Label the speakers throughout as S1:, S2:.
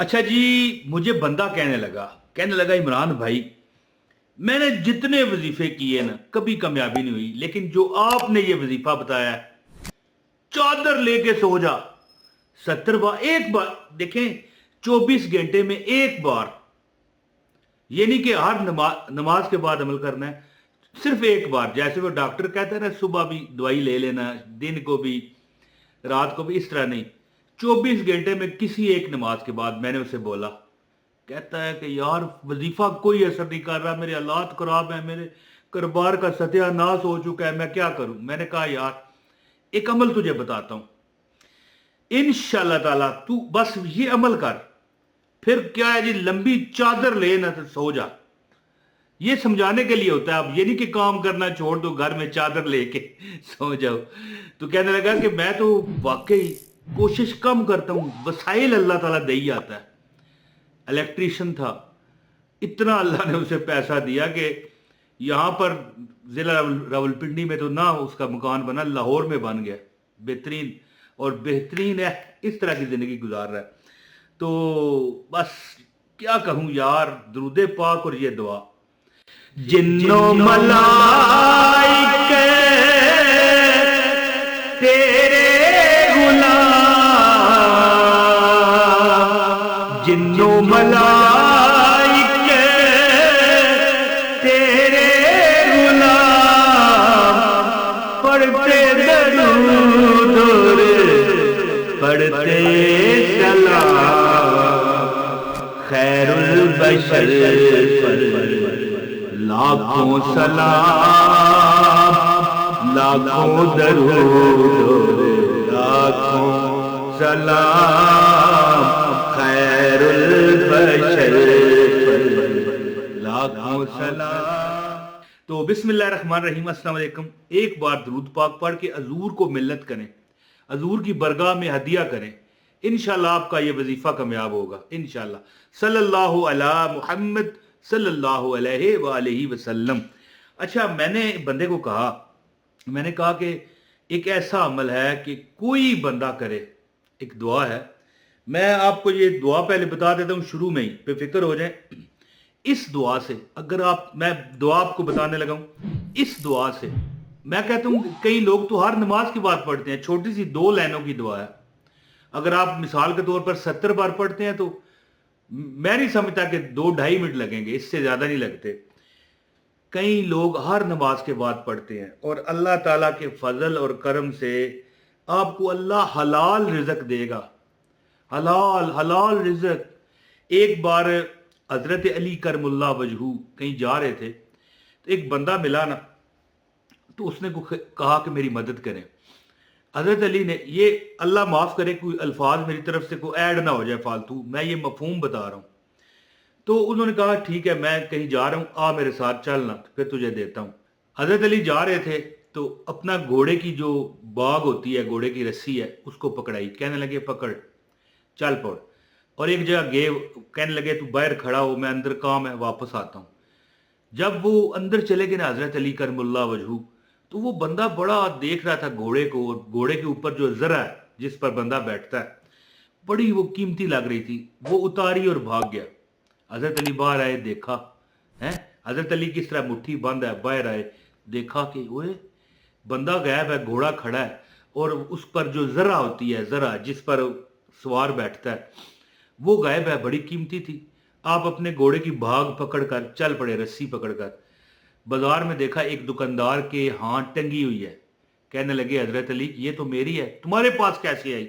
S1: اچھا جی، مجھے بندہ کہنے لگا عمران بھائی، میں نے جتنے وظیفے کیے نا کبھی کامیابی نہیں ہوئی، لیکن جو آپ نے یہ وظیفہ بتایا ہے، چادر لے کے سو جا 70 بار، ایک بار دیکھیں، 24 گھنٹے میں ایک بار، یہ نہیں کہ ہر نماز کے بعد عمل کرنا ہے، صرف ایک بار، جیسے وہ ڈاکٹر کہتا ہے نا صبح بھی دوائی لے لینا، دن کو بھی رات کو بھی، اس طرح نہیں، 24 گھنٹے میں کسی ایک نماز کے بعد میں نے اسے بولا، کہتا ہے کہ یار وظیفہ کوئی اثر نہیں کر رہا، میرے حالات خراب ہیں، میرے کاروبار کا ستیہ ناش ہو چکا ہے، میں کیا کروں؟ میں نے کہا یار ایک عمل تجھے بتاتا ہوں، انشاءاللہ تعالیٰ تو بس یہ عمل کر، پھر کیا ہے جی، لمبی چادر لے نہ تو سو جا، یہ سمجھانے کے لیے ہوتا ہے، اب یہ نہیں کہ کام کرنا چھوڑ دو، گھر میں چادر لے کے سو جاؤ۔ تو کہنے لگا کہ میں تو واقعی کوشش کم کرتا ہوں، وسائل اللہ تعالیٰ دے ہی آتا ہے۔ الیکٹریشن تھا، اتنا اللہ نے اسے پیسہ دیا کہ یہاں پر ضلع راولپنڈی میں تو نہ اس کا مکان بنا، لاہور میں بن گیا، بہترین، اور بہترین ہے، اس طرح کی زندگی گزار رہا ہے۔ تو بس کیا کہوں یار، درود پاک اور یہ دعا، جنوں ملائکے تیرے غلام، جنوں ملائکے تیرے غلام، پڑھتے درود اور پڑھتے سلام، خیر البشر پر لاکھوں سلام، لاکھوں درود، لاکھوں سلام، خیر البشر پر لاکھوں سلام۔ تو بسم اللہ الرحمن الرحیم، السلام علیکم۔ ایک بار درود پاک پڑھ کے حضور کو ملت کریں، حضور کی برگاہ میں ہدیہ کریں، انشاءاللہ آپ کا یہ وظیفہ کامیاب ہوگا انشاءاللہ۔ صلی اللہ علی محمد صلی اللہ علیہ وآلہ وسلم۔ اچھا، میں نے بندے کو کہا، میں نے کہا کہ ایک ایسا عمل ہے کہ کوئی بندہ کرے، ایک دعا ہے، میں آپ کو یہ دعا پہلے بتا دیتا ہوں شروع میں ہی، بے فکر ہو جائیں۔ اس دعا سے اگر میں دعا آپ کو بتانے لگا ہوں، اس دعا سے میں کہتا ہوں، کئی لوگ تو ہر نماز کی بات پڑھتے ہیں، چھوٹی سی 2 لائنوں کی دعا ہے، اگر آپ مثال کے طور پر 70 بار پڑھتے ہیں تو میں نہیں سمجھتا کہ 2-2.5 منٹ لگیں گے، اس سے زیادہ نہیں لگتے۔ کئی لوگ ہر نماز کے بعد پڑھتے ہیں، اور اللہ تعالیٰ کے فضل اور کرم سے آپ کو اللہ حلال رزق دے گا، حلال رزق۔ ایک بار حضرت علی کرم اللہ وجہہ کہیں جا رہے تھے، تو ایک بندہ ملا نا، تو اس نے کہا کہ میری مدد کریں۔ حضرت علی نے، یہ اللہ معاف کرے کوئی الفاظ میری طرف سے کوئی ایڈ نہ ہو جائے فالتو، میں یہ مفہوم بتا رہا ہوں، تو انہوں نے کہا ٹھیک ہے، میں کہیں جا رہا ہوں، آ میرے ساتھ چلنا، پھر تجھے دیتا ہوں۔ حضرت علی جا رہے تھے تو اپنا گھوڑے کی جو باگ ہوتی ہے، گھوڑے کی رسی ہے، اس کو پکڑائی، کہنے لگے پکڑ، چل پڑ، اور ایک جگہ گئے، کہنے لگے تو باہر کھڑا ہو، میں اندر کام ہے، واپس آتا ہوں۔ جب وہ اندر چلے گئے نا حضرت علی کرم اللہ وجہہ، تو وہ بندہ بڑا دیکھ رہا تھا گھوڑے کو، اور گھوڑے کے اوپر جو زرہ ہے جس پر بندہ بیٹھتا ہے، بڑی وہ قیمتی لگ رہی تھی، وہ اتاری اور بھاگ گیا۔ حضرت علی باہر آئے، دیکھا ہے حضرت علی کس طرح مٹھی بند ہے، باہر آئے، دیکھا کہ وہ بندہ غائب ہے، گھوڑا کھڑا ہے، اور اس پر جو زرہ ہوتی ہے، زرہ جس پر سوار بیٹھتا ہے، وہ غائب ہے، بڑی قیمتی تھی۔ آپ اپنے گھوڑے کی بھاگ پکڑ کر چل پڑے، رسی پکڑ کر بازار میں، دیکھا ایک دکاندار کے ہاں ٹنگی ہوئی ہے، کہنے لگے حضرت علی یہ تو میری ہے، تمہارے پاس کیسے آئی؟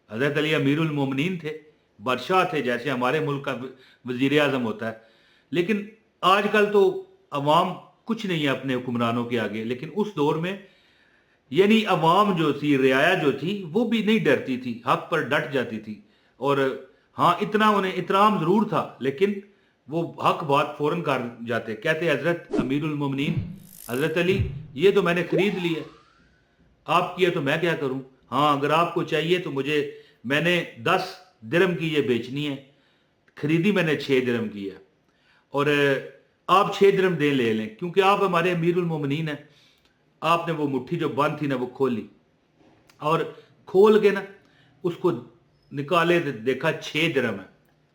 S1: حضرت علی امیر المومنین تھے، بادشاہ تھے، جیسے ہمارے ملک کا وزیر اعظم ہوتا ہے، لیکن آج کل تو عوام کچھ نہیں ہے اپنے حکمرانوں کے آگے، لیکن اس دور میں یعنی عوام جو تھی، رعایا جو تھی، وہ بھی نہیں ڈرتی تھی، حق پر ڈٹ جاتی تھی، اور ہاں اتنا انہیں احترام ضرور تھا، لیکن وہ حق بات فوراً کر جاتے، کہتے حضرت امیر المومنین، حضرت علی یہ تو میں نے خرید لی ہے، آپ کی ہے تو میں کیا کروں؟ ہاں اگر آپ کو چاہیے تو میں نے 10 درم کی یہ بیچنی ہے، خریدی میں نے 6 درم کی ہے، اور آپ 6 درم دے لے لیں، کیونکہ آپ ہمارے امیر المومنین ہیں۔ آپ نے وہ مٹھی جو بند تھی نا وہ کھولی، اور کھول کے نا اس کو نکالے، دیکھا 6 درم ہے،